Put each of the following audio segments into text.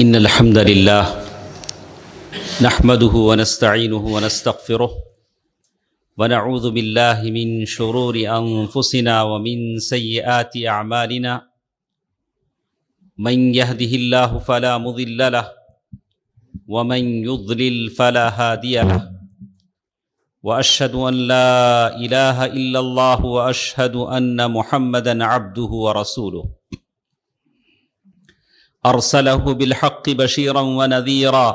إن الحمد لله نحمده ونستعينه ونستغفره ونعوذ بالله من شرور أنفسنا ومن سيئات أعمالنا من يهده الله فلا مضل له ومن يضلل فلا هادي له وأشهد أن لا إله إلا الله وأشهد أن محمدًا عبده ورسوله أرسله بالحق بشيرا ونذيرا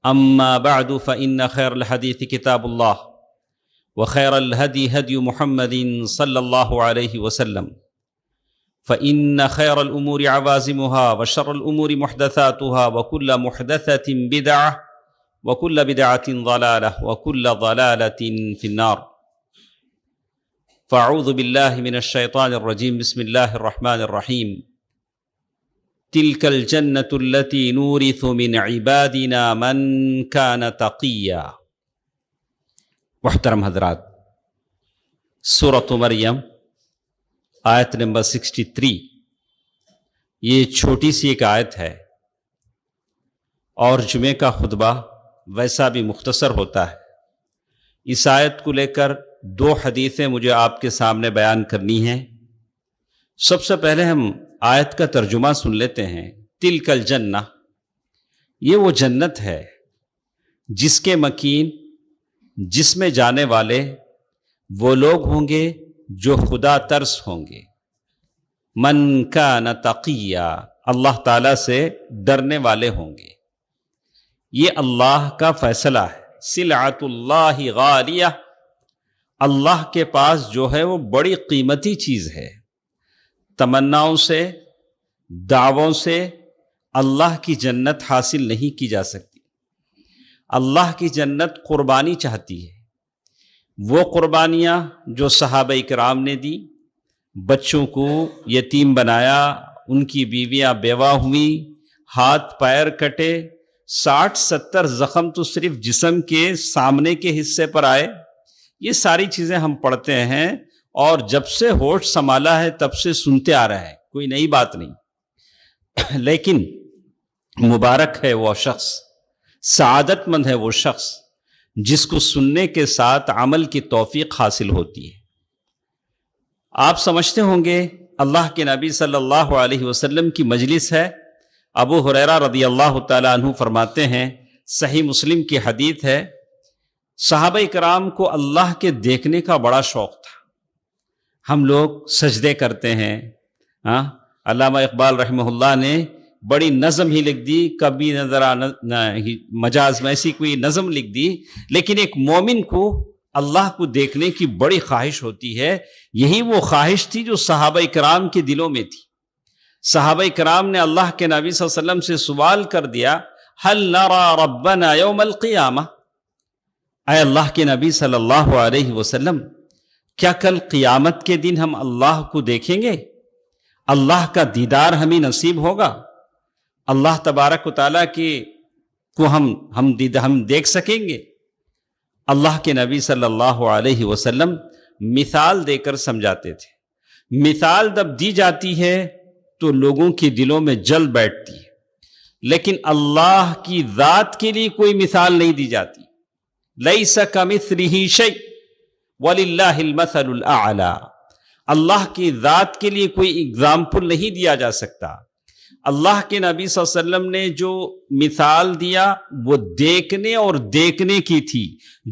أما بعد فإن خير الحديث كتاب الله وخير الهدي هدي محمد صلى الله عليه وسلم فإن خير الأمور عوازمها وشر الأمور محدثاتها وكل محدثة بدعة وكل بدعة ضلالة وكل ضلالة في النار فأعوذ بالله من الشيطان الرجيم بسم الله الرحمن الرحيم تلك الجنة التي نورث من عبادنا من كان تقيا۔ محترم حضرات، سورۃ مریم آیت نمبر 63، یہ چھوٹی سی ایک آیت ہے اور جمعے کا خطبہ ویسا بھی مختصر ہوتا ہے۔ اس آیت کو لے کر دو حدیثیں مجھے آپ کے سامنے بیان کرنی ہیں۔ سب سے پہلے ہم آیت کا ترجمہ سن لیتے ہیں۔ تلک الجنہ، یہ وہ جنت ہے جس کے مکین، جس میں جانے والے وہ لوگ ہوں گے جو خدا ترس ہوں گے۔ من کان تقیا، اللہ تعالیٰ سے ڈرنے والے ہوں گے۔ یہ اللہ کا فیصلہ ہے۔ سلعۃ اللہ غالیہ، اللہ کے پاس جو ہے وہ بڑی قیمتی چیز ہے۔ تمناؤں سے، دعووں سے اللہ کی جنت حاصل نہیں کی جا سکتی۔ اللہ کی جنت قربانی چاہتی ہے۔ وہ قربانیاں جو صحابہ کرام نے دی، بچوں کو یتیم بنایا، ان کی بیویاں بیوہ ہوئیں، ہاتھ پیر کٹے، 60-70 زخم تو صرف جسم کے سامنے کے حصے پر آئے۔ یہ ساری چیزیں ہم پڑھتے ہیں اور جب سے ہوش سنبھالا ہے تب سے سنتے آ رہے ہیں، کوئی نئی بات نہیں۔ لیکن مبارک ہے وہ شخص، سعادت مند ہے وہ شخص جس کو سننے کے ساتھ عمل کی توفیق حاصل ہوتی ہے۔ آپ سمجھتے ہوں گے اللہ کے نبی صلی اللہ علیہ وسلم کی مجلس ہے۔ ابو ہریرہ رضی اللہ تعالیٰ عنہ فرماتے ہیں، صحیح مسلم کی حدیث ہے، صحابہ کرام کو اللہ کے دیکھنے کا بڑا شوق تھا۔ ہم لوگ سجدے کرتے ہیں، علامہ اقبال رحمہ اللہ نے بڑی نظم ہی لکھ دی، کبھی نظر مجاز میں ایسی کوئی نظم لکھ دی، لیکن ایک مومن کو اللہ کو دیکھنے کی بڑی خواہش ہوتی ہے۔ یہی وہ خواہش تھی جو صحابہ کرام کے دلوں میں تھی۔ صحابہ کرام نے اللہ کے نبی صلی اللہ علیہ وسلم سے سوال کر دیا، هل نرى ربنا یوم القیامہ، اے اللہ کے نبی صلی اللہ علیہ وسلم، کیا کل قیامت کے دن ہم اللہ کو دیکھیں گے؟ اللہ کا دیدار ہمیں نصیب ہوگا؟ اللہ تبارک و تعالیٰ کو ہم دیکھ سکیں گے؟ اللہ کے نبی صلی اللہ علیہ وسلم مثال دے کر سمجھاتے تھے۔ مثال جب دی جاتی ہے تو لوگوں کے دلوں میں جل بیٹھتی ہے، لیکن اللہ کی ذات کے لیے کوئی مثال نہیں دی جاتی۔ لیس کمثلہ شیء وَلِلَّهِ الْمَثَلُ الْأَعْلَى، اللہ کی ذات کے لیے کوئی اگزامپل نہیں دیا جا سکتا۔ اللہ کے نبی صلی اللہ علیہ وسلم نے جو مثال دیا وہ دیکھنے اور دیکھنے کی تھی،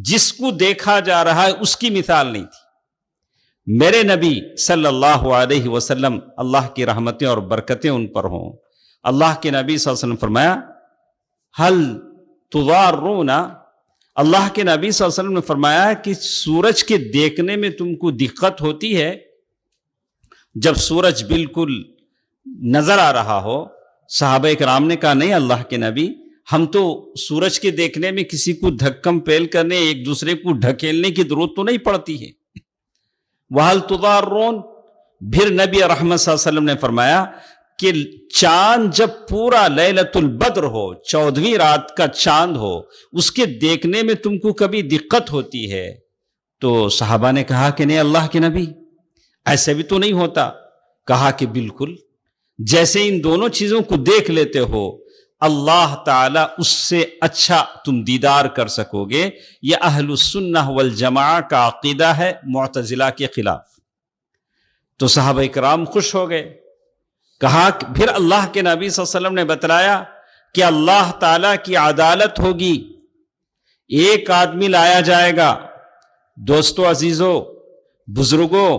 جس کو دیکھا جا رہا ہے اس کی مثال نہیں تھی۔ میرے نبی صلی اللہ علیہ وسلم، اللہ کی رحمتیں اور برکتیں ان پر ہوں، اللہ کے نبی صلی اللہ علیہ وسلم فرمایا، هل تضارون، اللہ کے نبی صلی اللہ علیہ وسلم نے فرمایا کہ سورج کے دیکھنے میں تم کو دقت ہوتی ہے؟ جب سورج بالکل نظر آ رہا ہو؟ صحابہ کرام نے کہا، نہیں اللہ کے نبی، ہم تو سورج کے دیکھنے میں کسی کو دھکم پیل کرنے، ایک دوسرے کو ڈھکیلنے کی ضرورت تو نہیں پڑتی ہے۔ وَهَلْ تُضَارُونَ، پھر نبی رحمت صلی اللہ علیہ وسلم نے فرمایا کہ چاند جب پورا لیلۃ البدر ہو، 14ویں رات کا چاند ہو، اس کے دیکھنے میں تم کو کبھی دقت ہوتی ہے؟ تو صحابہ نے کہا کہ نہیں اللہ کے نبی، ایسے بھی تو نہیں ہوتا۔ کہا کہ بالکل، جیسے ان دونوں چیزوں کو دیکھ لیتے ہو، اللہ تعالیٰ اس سے اچھا تم دیدار کر سکو گے۔ یہ اہل السنہ والجماع کا عقیدہ ہے معتزلہ کے خلاف۔ تو صحابہ اکرام خوش ہو گئے، کہا پھر اللہ کے نبی صلی اللہ علیہ وسلم نے بتلایا کہ اللہ تعالیٰ کی عدالت ہوگی، ایک آدمی لایا جائے گا۔ دوستو عزیزو بزرگوں،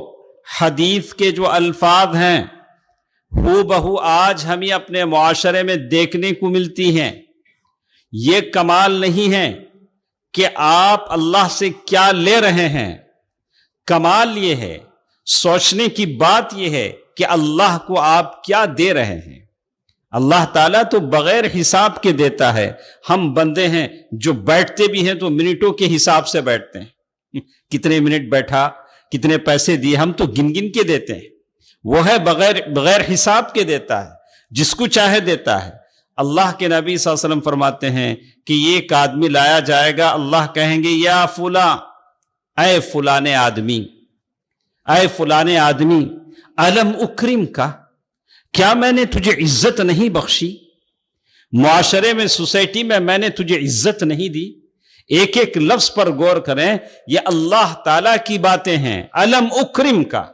حدیث کے جو الفاظ ہیں ہو بہو آج ہمیں اپنے معاشرے میں دیکھنے کو ملتی ہیں۔ یہ کمال نہیں ہے کہ آپ اللہ سے کیا لے رہے ہیں، کمال یہ ہے، سوچنے کی بات یہ ہے کہ اللہ کو آپ کیا دے رہے ہیں۔ اللہ تعالیٰ تو بغیر حساب کے دیتا ہے، ہم بندے ہیں جو بیٹھتے بھی ہیں تو منٹوں کے حساب سے بیٹھتے ہیں، کتنے منٹ بیٹھا، کتنے پیسے دیے، ہم تو گن گن کے دیتے ہیں۔ وہ ہے بغیر حساب کے دیتا ہے، جس کو چاہے دیتا ہے۔ اللہ کے نبی صلی اللہ علیہ وسلم فرماتے ہیں کہ ایک آدمی لایا جائے گا، اللہ کہیں گے یا فلاں، اے فلانے آدمی، اے فلانے آدمی، الم اکرم کا، کیا میں نے تجھے عزت نہیں بخشی؟ معاشرے میں، سوسائٹی میں نے تجھے عزت نہیں دی؟ ایک ایک لفظ پر غور کریں، یہ اللہ تعالیٰ کی باتیں ہیں۔ الم اکرم کا،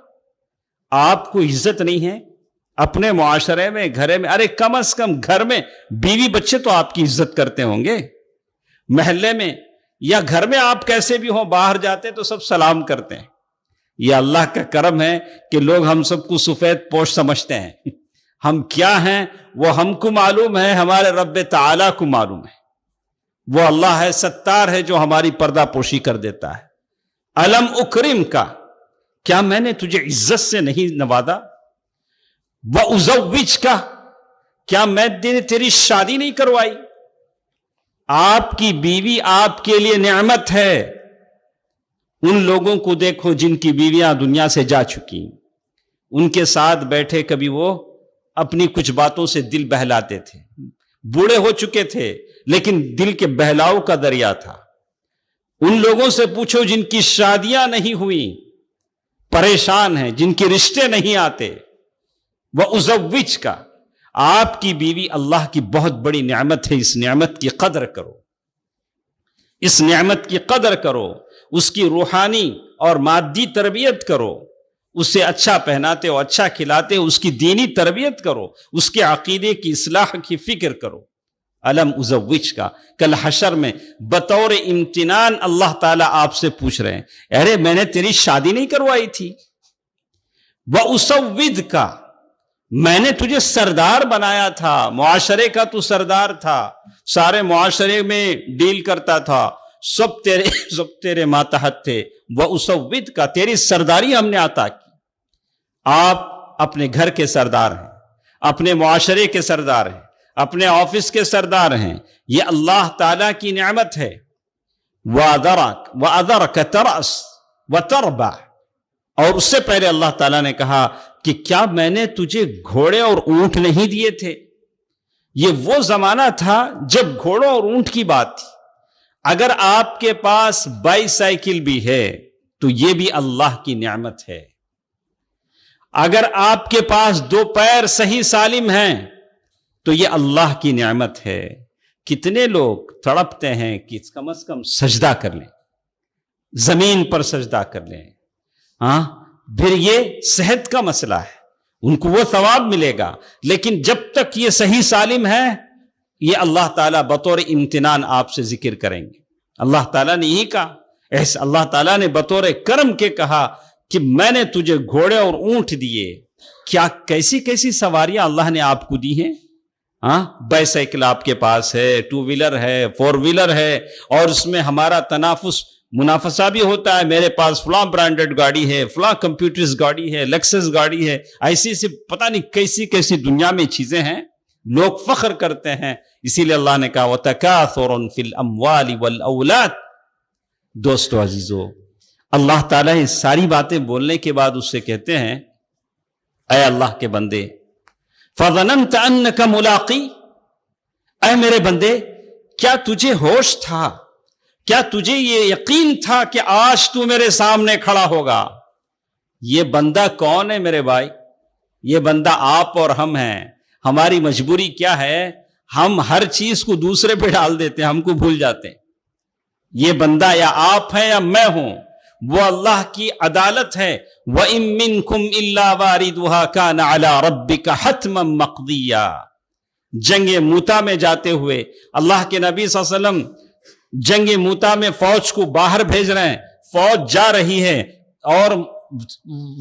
آپ کو عزت نہیں ہے اپنے معاشرے میں، گھر میں؟ ارے کم از کم گھر میں بیوی بچے تو آپ کی عزت کرتے ہوں گے، محلے میں یا گھر میں آپ کیسے بھی ہوں، باہر جاتے تو سب سلام کرتے ہیں۔ یہ اللہ کا کرم ہے کہ لوگ ہم سب کو سفید پوش سمجھتے ہیں، ہم کیا ہیں وہ ہم کو معلوم ہے، ہمارے رب تعالیٰ کو معلوم ہے۔ وہ اللہ ہے، ستار ہے، جو ہماری پردہ پوشی کر دیتا ہے۔ الم اکرم کا، کیا میں نے تجھے عزت سے نہیں نوازا؟ وَأُزَوِّجْ کا، کیا میں نے تیری شادی نہیں کروائی؟ آپ کی بیوی آپ کے لیے نعمت ہے۔ ان لوگوں کو دیکھو جن کی بیویاں دنیا سے جا چکی، ان کے ساتھ بیٹھے کبھی وہ اپنی کچھ باتوں سے دل بہلاتے تھے، بوڑھے ہو چکے تھے لیکن دل کے بہلاؤ کا دریا تھا۔ ان لوگوں سے پوچھو جن کی شادیاں نہیں ہوئی، پریشان ہیں، جن کے رشتے نہیں آتے۔ وَأُزَوِّجْ کا، آپ کی بیوی اللہ کی بہت بڑی نعمت ہے، اس نعمت کی قدر کرو، اس نعمت کی قدر کرو، اس کی روحانی اور مادی تربیت کرو، اسے اچھا پہناتے ہو، اچھا کھلاتے ہو، اس کی دینی تربیت کرو، اس کے عقیدے کی اصلاح کی فکر کرو۔ الم ازوج کا، کل حشر میں بطور امتنان اللہ تعالیٰ آپ سے پوچھ رہے ہیں، ارے میں نے تیری شادی نہیں کروائی تھی؟ وَأُسَوِّدْ کا، میں نے تجھے سردار بنایا تھا، معاشرے کا تو سردار تھا، سارے معاشرے میں ڈیل کرتا تھا، سب تیرے ماتحت تھے۔ وَأُسَوِّدْ کا، تیری سرداری ہم نے عطا کی۔ آپ اپنے گھر کے سردار ہیں، اپنے معاشرے کے سردار ہیں، اپنے آفس کے سردار ہیں، یہ اللہ تعالیٰ کی نعمت ہے۔ وَأَذَرَكَ تَرْأَسْ وَتَرْبَعْ، اور اس سے پہلے اللہ تعالیٰ نے کہا کہ کیا میں نے تجھے گھوڑے اور اونٹ نہیں دیے تھے؟ یہ وہ زمانہ تھا جب گھوڑوں اور اونٹ کی بات تھی۔ اگر آپ کے پاس بائی سائیکل بھی ہے تو یہ بھی اللہ کی نعمت ہے۔ اگر آپ کے پاس دو پیر صحیح سالم ہیں تو یہ اللہ کی نعمت ہے۔ کتنے لوگ تڑپتے ہیں کہ کم از کم سجدہ کر لیں، زمین پر سجدہ کر لیں، ہاں پھر یہ صحت کا مسئلہ ہے، ان کو وہ ثواب ملے گا، لیکن جب تک یہ صحیح سالم ہے یہ اللہ تعالیٰ بطور امتنان آپ سے ذکر کریں گے۔ اللہ تعالیٰ نے یہی کہا، ایسا اللہ تعالیٰ نے بطور کرم کے کہا کہ میں نے تجھے گھوڑے اور اونٹ دیے۔ کیا کیسی کیسی سواریاں اللہ نے آپ کو دی ہیں؟ ہاں، بائی سائیکل آپ کے پاس ہے، ٹو ویلر ہے، فور ویلر ہے، اور اس میں ہمارا منافسہ بھی ہوتا ہے، میرے پاس فلاں برانڈڈ گاڑی ہے، فلاں کمپیوٹرز گاڑی ہے، لیکسس گاڑی ہے، ایسی پتہ نہیں کیسی کیسی دنیا میں چیزیں ہیں، لوگ فخر کرتے ہیں۔ اسی لیے اللہ نے کہا وَتَكَاثُرٌ فِي الْأَمْوَالِ وَالْأَوْلَادِ۔ دوستو عزیزو، اللہ تعالیٰ یہ ساری باتیں بولنے کے بعد اس سے کہتے ہیں، اے اللہ کے بندے، فَظَنَنْتَ أَنَّكَ مُلَاقِي، اے میرے بندے کیا تجھے ہوش تھا، کیا تجھے یہ یقین تھا کہ آج تو میرے سامنے کھڑا ہوگا؟ یہ بندہ کون ہے میرے بھائی؟ یہ بندہ آپ اور ہم ہیں۔ ہماری مجبوری کیا ہے؟ ہم ہر چیز کو دوسرے پہ ڈال دیتے ہیں, ہم کو بھول جاتے ہیں. یہ بندہ یا آپ ہیں یا میں ہوں, وہ اللہ کی عدالت ہے. وَإِن مِّنكُمْ إِلَّا وَارِدُهَا كَانَ عَلَىٰ رَبِّكَ حَتْمًا مَّقْضِيًّا. جنگ موتا میں جاتے ہوئے اللہ کے نبی صلی اللہ علیہ وسلم جنگ موتا میں فوج کو باہر بھیج رہے ہیں, فوج جا رہی ہے اور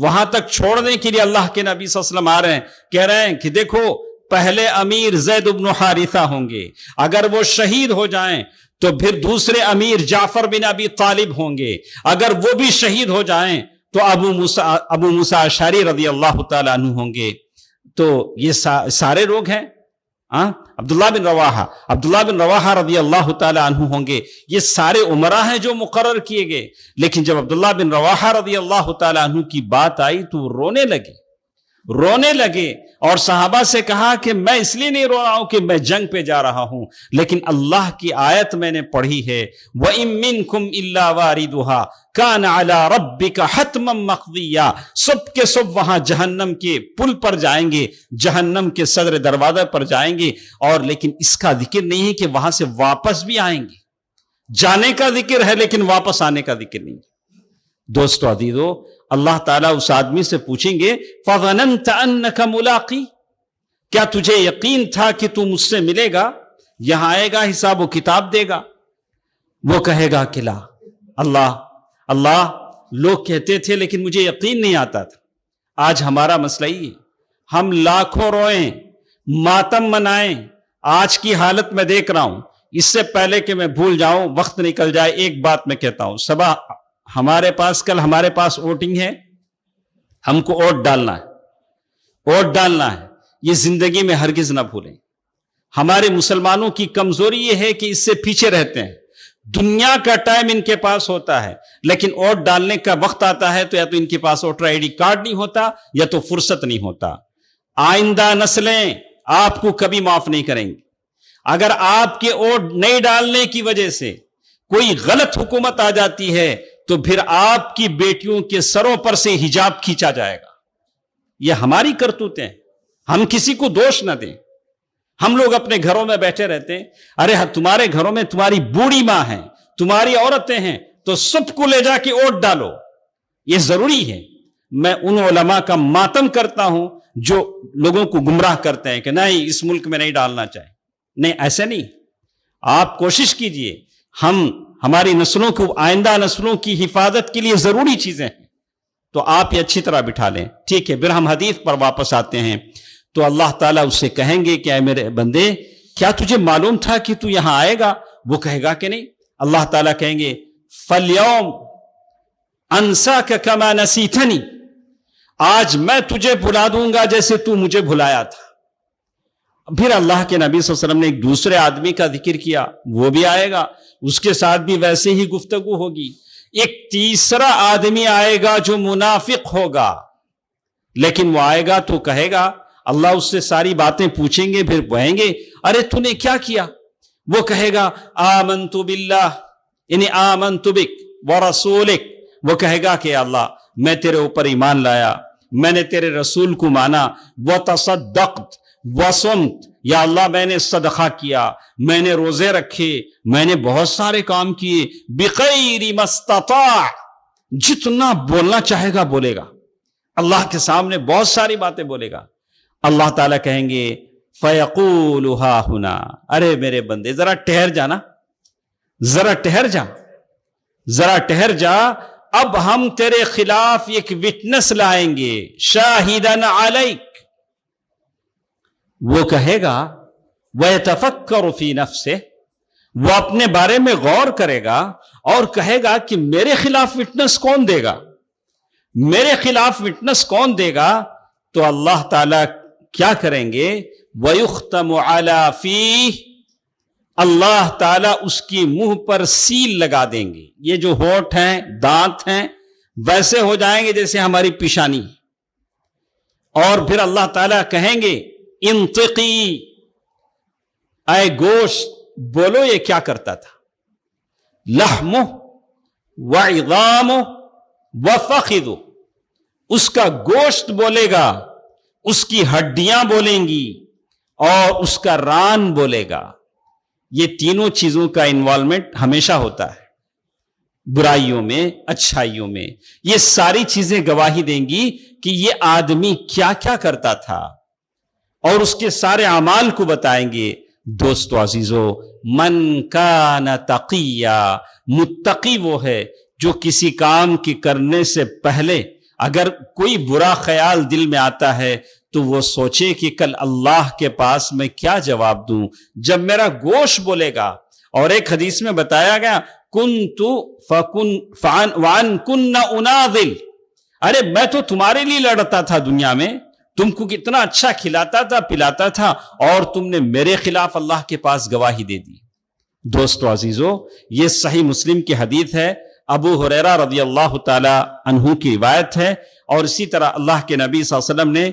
وہاں تک چھوڑنے کے لیے اللہ کے نبی صلی اللہ علیہ وسلم آ رہے ہیں, کہہ رہے ہیں کہ دیکھو پہلے امیر زید بن حارثہ ہوں گے, اگر وہ شہید ہو جائیں تو پھر دوسرے امیر جعفر بن ابی طالب ہوں گے, اگر وہ بھی شہید ہو جائیں تو ابو موسیٰ اشعری رضی اللہ تعالیٰ عنہ ہوں گے. تو یہ سارے لوگ ہیں. عبداللہ بن رواحہ رضی اللہ تعالیٰ عنہ ہوں گے. یہ سارے عمرہ ہیں جو مقرر کیے گئے. لیکن جب عبداللہ بن رواحہ رضی اللہ تعالیٰ عنہ کی بات آئی تو رونے لگے اور صحابہ سے کہا کہ میں اس لیے نہیں رو رہا ہوں کہ میں جنگ پہ جا رہا ہوں, لیکن اللہ کی آیت میں نے پڑھی ہے وَإِن مِّنكُمْ إِلَّا وَارِدُهَا كَانَ عَلَىٰ رَبِّكَ حَتْمًا مَّقْضِيًّا. سب کے سب وہاں جہنم کے پل پر جائیں گے, جہنم کے صدر دروازے پر جائیں گے, اور لیکن اس کا ذکر نہیں ہے کہ وہاں سے واپس بھی آئیں گے. جانے کا ذکر ہے لیکن واپس آنے کا ذکر نہیں. دوستو عزیزو, اللہ تعالیٰ اس آدمی سے پوچھیں گے فَظَنَنْتَ أَنَّكَ مُلَاقِي, کیا تجھے یقین تھا کہ تو مجھ سے ملے گا, یہاں آئے گا, حساب و کتاب دے گا؟ وہ کہے گا کہ لا, اللہ لوگ کہتے تھے لیکن مجھے یقین نہیں آتا تھا. آج ہمارا مسئلہ ہی ہے, ہم لاکھوں روئیں, ماتم منائیں. آج کی حالت میں دیکھ رہا ہوں, اس سے پہلے کہ میں بھول جاؤں, وقت نکل جائے, ایک بات میں کہتا ہوں. صبح کل ہمارے پاس ووٹنگ ہے, ہم کو ووٹ ڈالنا ہے. یہ زندگی میں ہرگز نہ بھولیں. ہمارے مسلمانوں کی کمزوری یہ ہے کہ اس سے پیچھے رہتے ہیں. دنیا کا ٹائم ان کے پاس ہوتا ہے, لیکن ووٹ ڈالنے کا وقت آتا ہے تو یا تو ان کے پاس ووٹر آئی ڈی کارڈ نہیں ہوتا یا تو فرصت نہیں ہوتا. آئندہ نسلیں آپ کو کبھی معاف نہیں کریں گی. اگر آپ کے ووٹ نہیں ڈالنے کی وجہ سے کوئی غلط حکومت آ جاتی ہے تو پھر آپ کی بیٹیوں کے سروں پر سے حجاب کھینچا جائے گا. یہ ہماری کرتوتیں ہیں, ہم کسی کو دوش نہ دیں. ہم لوگ اپنے گھروں میں بیٹھے رہتے ہیں, ارے تمہارے گھروں میں تمہاری بوڑھی ماں ہیں, تمہاری عورتیں ہیں, تو سب کو لے جا کے ووٹ ڈالو. یہ ضروری ہے. میں ان علماء کا ماتم کرتا ہوں جو لوگوں کو گمراہ کرتے ہیں کہ نہیں اس ملک میں نہیں ڈالنا چاہیے. نہیں, ایسے نہیں. آپ کوشش کیجئے, ہماری نسلوں کو, آئندہ نسلوں کی حفاظت کے لیے ضروری چیزیں ہیں, تو آپ یہ اچھی طرح بٹھا لیں. ٹھیک ہے, پھر ہم حدیث پر واپس آتے ہیں. تو اللہ تعالیٰ اس سے کہیں گے کہ اے میرے بندے, کیا تجھے معلوم تھا کہ تو یہاں آئے گا؟ وہ کہے گا کہ نہیں. اللہ تعالیٰ کہیں گے فَالْيَوْمْ أَنْسَاكَ كَمَا نَسِيتَنِي, آج میں تجھے بھلا دوں گا جیسے تو مجھے بھلایا تھا. پھر اللہ کے نبی صلی اللہ علیہ وسلم نے ایک دوسرے آدمی کا ذکر کیا, وہ بھی آئے گا, اس کے ساتھ بھی ویسے ہی گفتگو ہوگی. ایک تیسرا آدمی آئے گا جو منافق ہوگا, لیکن وہ آئے گا تو کہے گا, اللہ اس سے ساری باتیں پوچھیں گے, پھر کہیں گے ارے تو نے کیا کیا؟ وہ کہے گا آمنت باللہ, یعنی آمنت بک ورسولک. وہ کہے گا کہ اللہ میں تیرے اوپر ایمان لایا, میں نے تیرے رسول کو مانا. وتصدقت وصمت, یا اللہ میں نے صدقہ کیا, میں نے روزے رکھے, میں نے بہت سارے کام کیے. بغیر ما استطاع, جتنا بولنا چاہے گا بولے گا, اللہ کے سامنے بہت ساری باتیں بولے گا. اللہ تعالیٰ کہیں گے فَيَقُولُ هَا هُنَا, ارے میرے بندے ذرا ٹھہر جا نا, ذرا ٹھہر جا, اب ہم تیرے خلاف ایک وٹنس لائیں گے, شاہدن علیک. وہ کہے گا وَيَتَفَكَّرُ فِي نَفْسِهِ, وہ اپنے بارے میں غور کرے گا اور کہے گا کہ میرے خلاف وٹنس کون دے گا, میرے خلاف وٹنس کون دے گا. تو اللہ تعالیٰ کیا کریں گے, وَيُخْتَمُ عَلَى فِيهِ, اللہ تعالیٰ اس کی منہ پر سیل لگا دیں گے. یہ جو ہونٹ ہیں, دانت ہیں, ویسے ہو جائیں گے جیسے ہماری پیشانی. اور پھر اللہ تعالیٰ کہیں گے انطقی, اے گوشت بولو یہ کیا کرتا تھا. لحمہ وعظامہ وفخذہ, اس کا گوشت بولے گا, اس کی ہڈیاں بولیں گی, اور اس کا ران بولے گا. یہ تینوں چیزوں کا انوالومنٹ ہمیشہ ہوتا ہے، برائیوں میں، اچھائیوں میں. یہ ساری چیزیں گواہی دیں گی کہ یہ آدمی کیا کیا کرتا تھا، اور اس کے سارے اعمال کو بتائیں گے. دوستو عزیزو، من کان تقیا، متقی وہ ہے جو کسی کام کی کرنے سے پہلے اگر کوئی برا خیال دل میں آتا ہے تو وہ سوچے کہ کل اللہ کے پاس میں کیا جواب دوں جب میرا گوشت بولے گا. اور ایک حدیث میں بتایا گیا کنت وان کن اناضل، ارے میں تو تمہارے لیے لڑتا تھا دنیا میں، تم کو کتنا اچھا کھلاتا تھا پلاتا تھا، اور تم نے میرے خلاف اللہ کے پاس گواہی دے دی. دوستو عزیزو، یہ صحیح مسلم کی حدیث ہے، ابو ہریرہ رضی اللہ تعالی عنہ کی روایت ہے. اور اسی طرح اللہ کے نبی صلی اللہ علیہ وسلم نے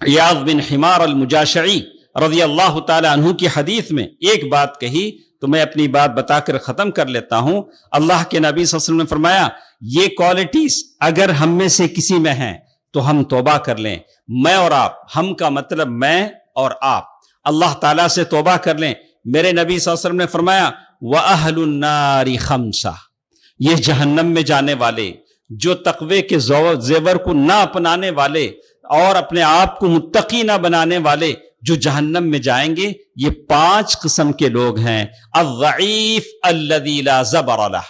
عیاض بن حمار المجاشعی رضی اللہ تعالی عنہ کی حدیث میں ایک بات کہی، تو میں اپنی بات بتا کر ختم کر لیتا ہوں. اللہ کے نبی صلی اللہ علیہ وسلم نے فرمایا یہ کوالٹیز اگر ہم میں سے کسی میں ہیں تو ہم توبہ کر لیں. میں اور آپ، ہم کا مطلب میں اور آپ، اللہ تعالیٰ سے توبہ کر لیں. میرے نبی صلی اللہ علیہ وسلم نے فرمایا وَأَهْلُ النَّارِ خَمْسَةٌ، یہ جہنم میں جانے والے، جو تقوی کے زیور کو نہ اپنانے والے اور اپنے آپ کو متقی نہ بنانے والے، جو جہنم میں جائیں گے، یہ 5 قسم کے لوگ ہیں. الضعیف الذی لا زبر لہ،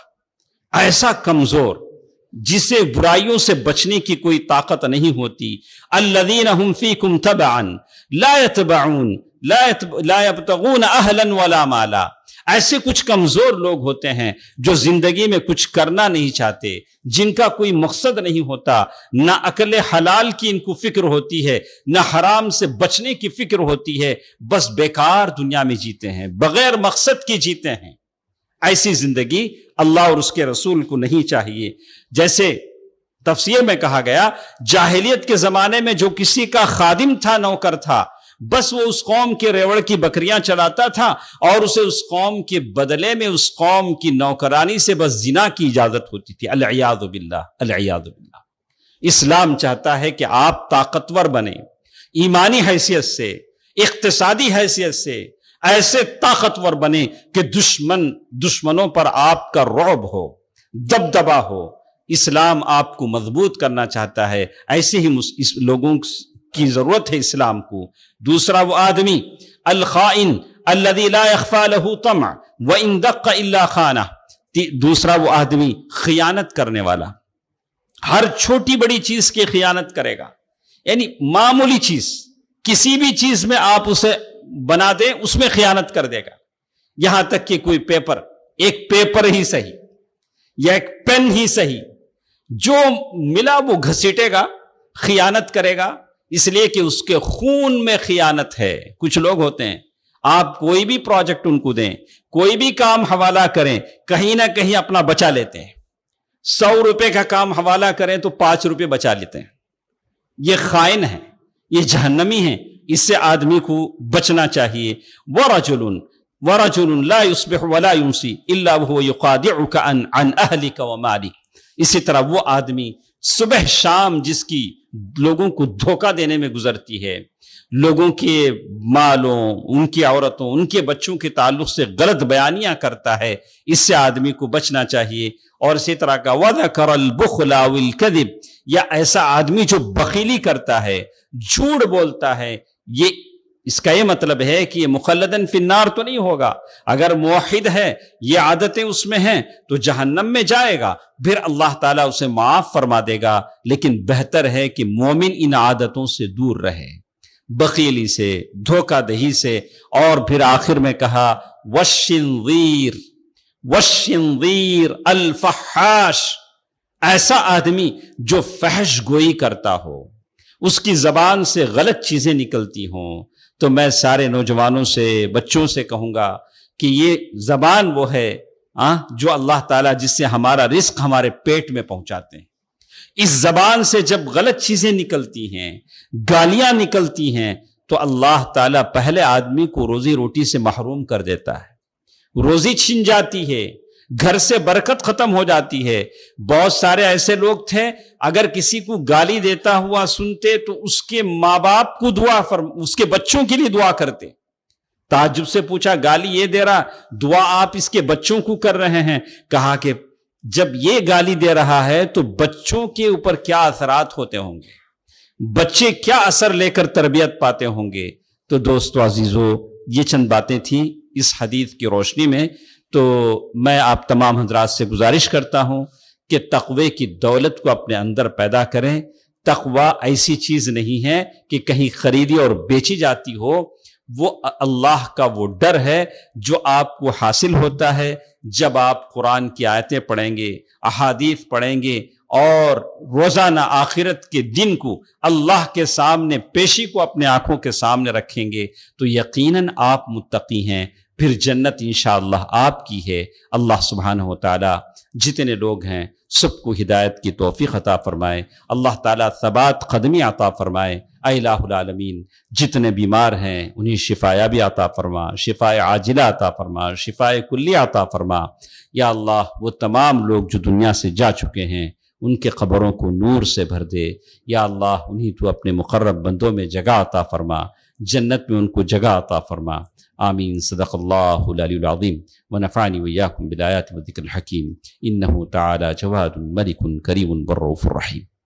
ایسا کمزور جسے برائیوں سے بچنے کی کوئی طاقت نہیں ہوتی. الذین هم فیکم تبعا لا یتبعون لا یبتغون اہلا ولا مالا، ایسے کچھ کمزور لوگ ہوتے ہیں جو زندگی میں کچھ کرنا نہیں چاہتے، جن کا کوئی مقصد نہیں ہوتا، نہ عقل حلال کی ان کو فکر ہوتی ہے، نہ حرام سے بچنے کی فکر ہوتی ہے، بس بیکار دنیا میں جیتے ہیں، بغیر مقصد کی جیتے ہیں. ایسی زندگی اللہ اور اس کے رسول کو نہیں چاہیے. جیسے تفسیر میں کہا گیا، جاہلیت کے زمانے میں جو کسی کا خادم تھا، نوکر تھا، بس وہ اس قوم کے ریوڑ کی بکریاں چلاتا تھا، اور اسے اس قوم کے بدلے میں اس قوم کی نوکرانی سے بس زنا کی اجازت ہوتی تھی. العیاذ باللہ، العیاذ باللہ. اسلام چاہتا ہے کہ آپ طاقتور بنیں، ایمانی حیثیت سے، اقتصادی حیثیت سے ایسے طاقتور بنیں کہ دشمنوں پر آپ کا رعب ہو، دبدبا ہو. اسلام آپ کو مضبوط کرنا چاہتا ہے، ایسے ہی لوگوں کی ضرورت ہے اسلام کو. دوسرا وہ آدمی الخائن الذی لا یخفی لہ طمع وان دق الا خانہ، دوسرا وہ آدمی خیانت کرنے والا، ہر چھوٹی بڑی چیز کی خیانت کرے گا. یعنی معمولی چیز، کسی بھی چیز میں آپ اسے بنا دیں، اس میں خیانت کر دے گا. یہاں تک کہ کوئی پیپر، ایک پیپر ہی صحیح یا ایک پین ہی صحیح، جو ملا وہ گھسیٹے گا، خیانت کرے گا، اس لیے کہ اس کے خون میں خیانت ہے. کچھ لوگ ہوتے ہیں، آپ کوئی بھی پروجیکٹ ان کو دیں، کوئی بھی کام حوالہ کریں، کہیں نہ کہیں اپنا بچا لیتے ہیں. 100 روپے کا کام حوالہ کریں تو 5 روپے بچا لیتے ہیں. یہ خائن ہے، یہ جہنمی ہیں. اس سے آدمی کو بچنا چاہیے. وَرَجُلٌ لَا يُصْبِحُ وَلَا يُمْسِي إِلَّا وَهُوَ يُخَادِعُكَ عَنْ أَهْلِكَ وَمَالِكَ. اسی طرح وہ آدمی صبح شام جس کی لوگوں کو دھوکہ دینے میں گزرتی ہے، لوگوں کے مالوں، ان کی عورتوں، ان کے بچوں کے تعلق سے غلط بیانیاں کرتا ہے، اس سے آدمی کو بچنا چاہیے. اور اسی طرح کا وَذَكَرَ الْبُخْلَ وَالْكَذِبَ، یا ایسا آدمی جو بخیلی کرتا ہے، جھوٹ بولتا ہے. اس کا یہ مطلب ہے کہ یہ مخلدن فی النار تو نہیں ہوگا. اگر موحد ہے، یہ عادتیں اس میں ہیں تو جہنم میں جائے گا، پھر اللہ تعالیٰ اسے معاف فرما دے گا. لیکن بہتر ہے کہ مومن ان عادتوں سے دور رہے، بخیلی سے، دھوکہ دہی سے. اور پھر آخر میں کہا والشنظیر الفحاش، ایسا آدمی جو فحش گوئی کرتا ہو، اس کی زبان سے غلط چیزیں نکلتی ہوں. تو میں سارے نوجوانوں سے، بچوں سے کہوں گا کہ یہ زبان وہ ہے جو اللہ تعالیٰ جس سے ہمارا رزق ہمارے پیٹ میں پہنچاتے ہیں. اس زبان سے جب غلط چیزیں نکلتی ہیں، گالیاں نکلتی ہیں، تو اللہ تعالیٰ پہلے آدمی کو روزی روٹی سے محروم کر دیتا ہے، روزی چھن جاتی ہے. گھر سے برکت ختم ہو جاتی ہے۔ بہت سارے ایسے لوگ تھے اگر کسی کو گالی دیتا ہوا سنتے تو اس کے ماں باپ کو اس کے بچوں کے لیے دعا کرتے۔ تعجب سے پوچھا گالی یہ دے رہا، دعا آپ اس کے بچوں کو کر رہے ہیں؟ کہا کہ جب یہ گالی دے رہا ہے تو بچوں کے اوپر کیا اثرات ہوتے ہوں گے، بچے کیا اثر لے کر تربیت پاتے ہوں گے۔ تو دوستو عزیزو، یہ چند باتیں تھیں اس حدیث کی روشنی میں۔ تو میں آپ تمام حضرات سے گزارش کرتا ہوں کہ تقوی کی دولت کو اپنے اندر پیدا کریں۔ تقوی ایسی چیز نہیں ہے کہ کہیں خریدی اور بیچی جاتی ہو، وہ اللہ کا وہ ڈر ہے جو آپ کو حاصل ہوتا ہے جب آپ قرآن کی آیتیں پڑھیں گے، احادیث پڑھیں گے اور روزانہ آخرت کے دن کو، اللہ کے سامنے پیشی کو اپنے آنکھوں کے سامنے رکھیں گے تو یقیناً آپ متقی ہیں، پھر جنت انشاءاللہ آپ کی ہے۔ اللہ سبحانہ و تعالی جتنے لوگ ہیں سب کو ہدایت کی توفیق عطا فرمائے، اللہ تعالیٰ ثبات قدمی عطا فرمائے۔ اے الہ العالمین، جتنے بیمار ہیں انہیں شفا یابی عطا فرما، شفا عاجلہ عطا فرما، شفا کلی عطا فرما۔ یا اللہ، وہ تمام لوگ جو دنیا سے جا چکے ہیں ان کے قبروں کو نور سے بھر دے۔ یا اللہ، انہیں تو اپنے مقرب بندوں میں جگہ عطا فرما، جنت میں ان کو جگہ عطا فرما۔ آمین۔ صدق اللہ العلی العظیم ونفعنی وإياكم بالآیات والذکر الحکیم۔ انہ تعالی جواد ملک کریم بالرؤوف الرحیم۔